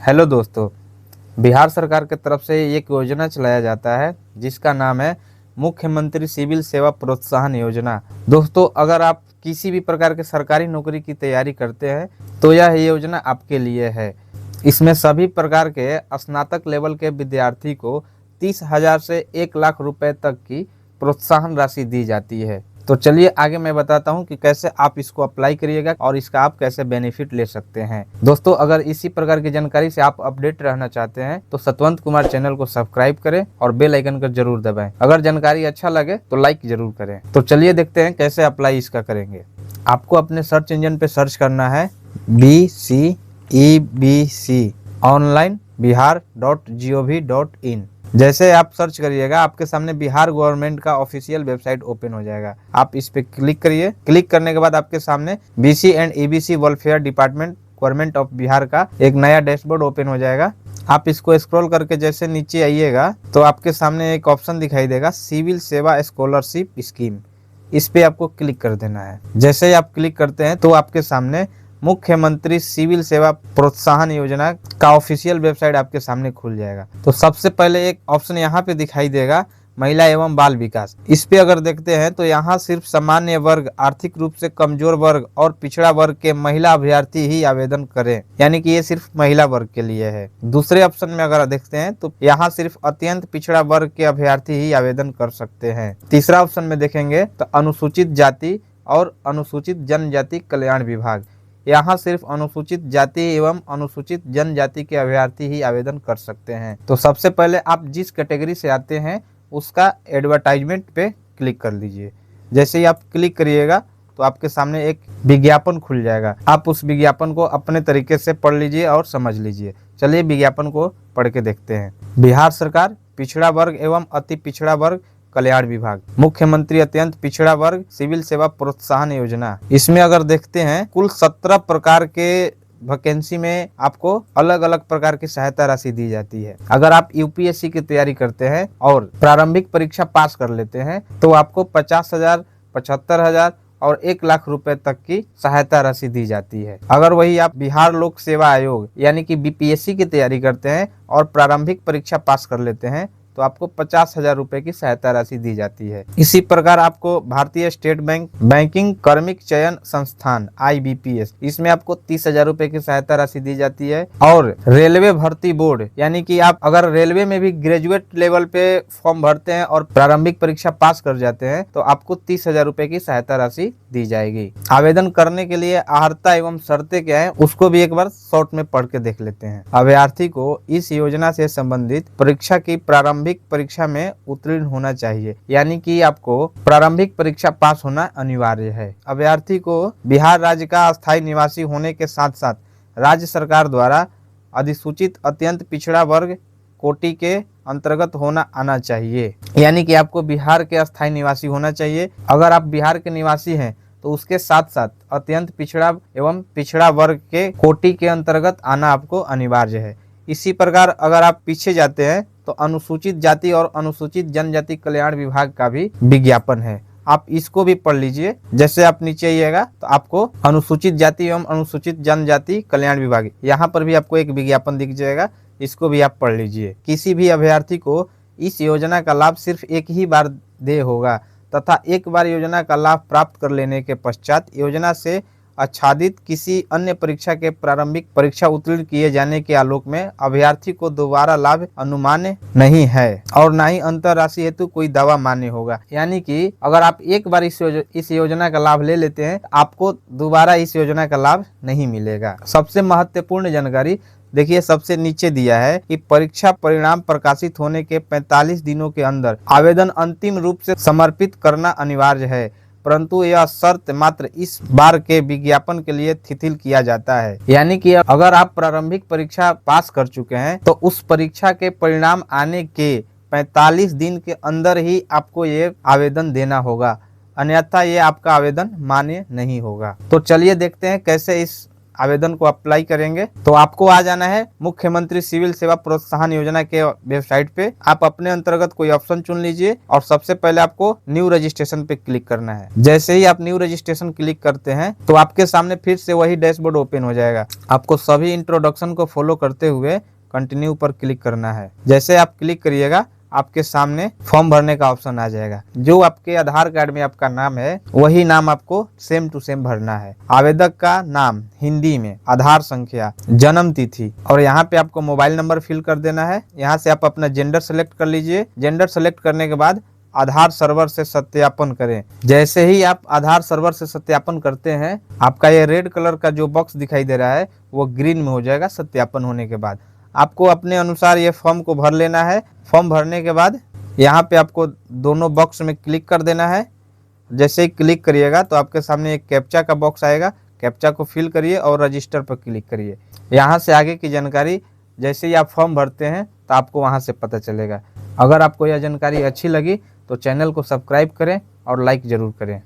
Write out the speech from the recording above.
Hello दोस्तों, बिहार सरकार की तरफ से एक योजना चलाया जाता है जिसका नाम है मुख्यमंत्री सिविल सेवा प्रोत्साहन योजना। दोस्तों, अगर आप किसी भी प्रकार के सरकारी नौकरी की तैयारी करते हैं तो यह योजना आपके लिए है। इसमें सभी प्रकार के स्नातक लेवल के विद्यार्थी को 30,000 से 1 लाख रुपए तक की प्रोत्साहन राशि दी जाती है। तो चलिए आगे मैं बताता हूं कि कैसे आप इसको अप्लाई करिएगा और इसका आप कैसे बेनिफिट ले सकते हैं। दोस्तों, अगर इसी प्रकार की जानकारी से आप अपडेट रहना चाहते हैं तो सतवंत कुमार चैनल को सब्सक्राइब करें और बेल आइकन को जरूर दबाएं। अगर जानकारी अच्छा लगे तो लाइक जरूर करें। तो चलिए देखते हैं कैसे अप्लाई इसका करेंगे। आपको अपने सर्च इंजन पे सर्च करना है BCEBC ऑनलाइन बिहार.gov.in। जैसे आप सर्च करिएगा आपके सामने बिहार गवर्नमेंट का ऑफिशियल वेबसाइट ओपन हो जाएगा। आप इस पे क्लिक करिए। क्लिक करने के बाद आपके सामने BC and EBC welfare department government of Bihar का एक नया डैशबोर्ड ओपन हो जाएगा। आप इसको स्क्रॉल करके जैसे नीचे आइएगा तो आपके सामने एक ऑप्शन दिखाई देगा सिविल सेवा स्कॉलरशिप स्कीम। इस पे आपको क्लिक कर देना है। जैसे ही आप क्लिक करते हैं तो आपके सामने मुख्यमंत्री सिविल सेवा प्रोत्साहन योजना का ऑफिशियल वेबसाइट आपके सामने खुल जाएगा। तो सबसे पहले एक ऑप्शन यहाँ पे दिखाई देगा महिला एवं बाल विकास। इस पे अगर देखते हैं तो यहाँ सिर्फ सामान्य वर्ग, आर्थिक रूप से कमजोर वर्ग और पिछड़ा वर्ग के महिला अभ्यर्थी ही आवेदन करें, यानी कि ये सिर्फ महिला वर्ग के लिए है। दूसरे ऑप्शन में अगर देखते हैं तो यहाँ सिर्फ अत्यंत पिछड़ा वर्ग के अभ्यर्थी ही आवेदन कर सकते हैं। तीसरा ऑप्शन में देखेंगे तो अनुसूचित जाति और अनुसूचित जनजाति कल्याण विभाग, यहाँ सिर्फ अनुसूचित जाति एवं अनुसूचित जनजाति के अभ्यर्थी ही आवेदन कर सकते हैं। तो सबसे पहले आप जिस कैटेगरी से आते हैं उसका एडवर्टाइजमेंट पे क्लिक कर लीजिए। जैसे ही आप क्लिक करिएगा तो आपके सामने एक विज्ञापन खुल जाएगा। आप उस विज्ञापन को अपने तरीके से पढ़ लीजिए और समझ लीजिए। चलिए विज्ञापन को पढ़ के देखते हैं। बिहार सरकार पिछड़ा वर्ग एवं अति पिछड़ा वर्ग कल्याण विभाग, मुख्यमंत्री अत्यंत पिछड़ा वर्ग सिविल सेवा प्रोत्साहन योजना। इसमें अगर देखते हैं कुल 17 प्रकार के वैकेंसी में आपको अलग अलग प्रकार की सहायता राशि दी जाती है। अगर आप UPSC की तैयारी करते हैं और प्रारंभिक परीक्षा पास कर लेते हैं तो आपको 50,000, 75,000 और 1 लाख रुपए तक की सहायता राशि दी जाती है। अगर वही आप बिहार लोक सेवा आयोग यानी कि BPSC की तैयारी करते हैं और प्रारंभिक परीक्षा पास कर लेते हैं तो आपको 50,000 रुपए की सहायता राशि दी जाती है। इसी प्रकार आपको भारतीय स्टेट बैंक बैंकिंग कर्मिक चयन संस्थान IBPS, इसमें आपको 30,000 रुपए की सहायता राशि दी जाती है। और रेलवे भर्ती बोर्ड यानी कि आप अगर रेलवे में भी ग्रेजुएट लेवल पे फॉर्म भरते हैं और प्रारंभिक परीक्षा पास कर जाते हैं तो आपको 30,000 रुपए की सहायता राशि दी जाएगी। आवेदन करने के लिए अर्हता एवं शर्तें क्या है उसको भी एक बार शॉर्ट में पढ़ के देख लेते हैं। अभ्यर्थी को इस योजना से संबंधित परीक्षा की प्रारंभिक परीक्षा में उत्तीर्ण होना चाहिए, यानी कि आपको प्रारंभिक परीक्षा पास होना अनिवार्य है। अभ्यर्थी को बिहार राज्य का अस्थायी निवासी होने के साथ साथ राज्य सरकार द्वारा अधिसूचित अत्यंत पिछड़ा वर्ग कोटि के अंतर्गत होना आना चाहिए, यानी कि आपको बिहार के अस्थायी निवासी होना चाहिए। अगर आप बिहार के निवासी हैं तो उसके साथ साथ अत्यंत पिछड़ा एवं पिछड़ा वर्ग के कोटि के अंतर्गत आना आपको अनिवार्य है। इसी प्रकार अगर आप पीछे जाते हैं तो अनुसूचित जाति और अनुसूचित जनजाति कल्याण विभाग का भी विज्ञापन है, आप इसको भी पढ़ लीजिए। जैसे आप नीचे आइएगा तो आपको अनुसूचित जाति एवं अनुसूचित जनजाति कल्याण विभाग, यहाँ पर भी आपको एक विज्ञापन दिख जाएगा, इसको भी आप पढ़ लीजिए। किसी भी अभ्यर्थी को इस योजना का लाभ सिर्फ एक ही बार देय होगा तथा एक बार योजना का लाभ प्राप्त कर लेने के पश्चात योजना से आच्छादित किसी अन्य परीक्षा के प्रारंभिक परीक्षा उत्तीर्ण किए जाने के आलोक में अभ्यर्थी को दोबारा लाभ अनुमान्य नहीं है और न ही अंतर राशि हेतु कोई दावा मान्य होगा। यानी कि अगर आप एक बार इस योजना का लाभ ले लेते हैं आपको दोबारा इस योजना का लाभ नहीं मिलेगा। सबसे महत्वपूर्ण जानकारी देखिए सबसे नीचे दिया है कि परीक्षा परिणाम प्रकाशित होने के 45 दिनों के अंदर आवेदन अंतिम रूप से समर्पित करना अनिवार्य है, परंतु यह शर्त मात्र इस बार के विज्ञापन के लिए शिथिल किया जाता है। यानी कि अगर आप प्रारंभिक परीक्षा पास कर चुके हैं तो उस परीक्षा के परिणाम आने के 45 दिन के अंदर ही आपको ये आवेदन देना होगा, अन्यथा ये आपका आवेदन मान्य नहीं होगा। तो चलिए देखते हैं कैसे इस आवेदन को अप्लाई करेंगे तो आपको आ जाना है मुख्यमंत्री सिविल सेवा प्रोत्साहन योजना के वेबसाइट पे। आप अपने अंतर्गत कोई ऑप्शन चुन लीजिए और सबसे पहले आपको न्यू रजिस्ट्रेशन पे क्लिक करना है। जैसे ही आप न्यू रजिस्ट्रेशन क्लिक करते हैं तो आपके सामने फिर से वही डैशबोर्ड ओपन हो जाएगा। आपको सभी इंट्रोडक्शन को फॉलो करते हुए कंटिन्यू पर क्लिक करना है। जैसे आप क्लिक करिएगा आपके सामने फॉर्म भरने का ऑप्शन आ जाएगा। जो आपके आधार कार्ड में आपका नाम है वही नाम आपको सेम टू सेम भरना है। आवेदक का नाम हिंदी में, आधार संख्या, जन्म तिथि और यहाँ पे आपको मोबाइल नंबर फिल कर देना है। यहाँ से आप अपना जेंडर सेलेक्ट कर लीजिए। जेंडर सेलेक्ट करने के बाद आधार सर्वर से सत्यापन करें। जैसे ही आप आधार सर्वर से सत्यापन करते हैं आपका ये रेड कलर का जो बॉक्स दिखाई दे रहा है वो ग्रीन में हो जाएगा सत्यापन होने के बाद। आपको अपने अनुसार ये फॉर्म को भर लेना है। फॉर्म भरने के बाद यहाँ पे आपको दोनों बॉक्स में क्लिक कर देना है। जैसे ही क्लिक करिएगा तो आपके सामने एक कैप्चा का बॉक्स आएगा। कैप्चा को फिल करिए और रजिस्टर पर क्लिक करिए। यहाँ से आगे की जानकारी जैसे ही आप फॉर्म भरते हैं तो आपको वहाँ से पता चलेगा। अगर आपको यह जानकारी अच्छी लगी तो चैनल को सब्सक्राइब करें और लाइक ज़रूर करें।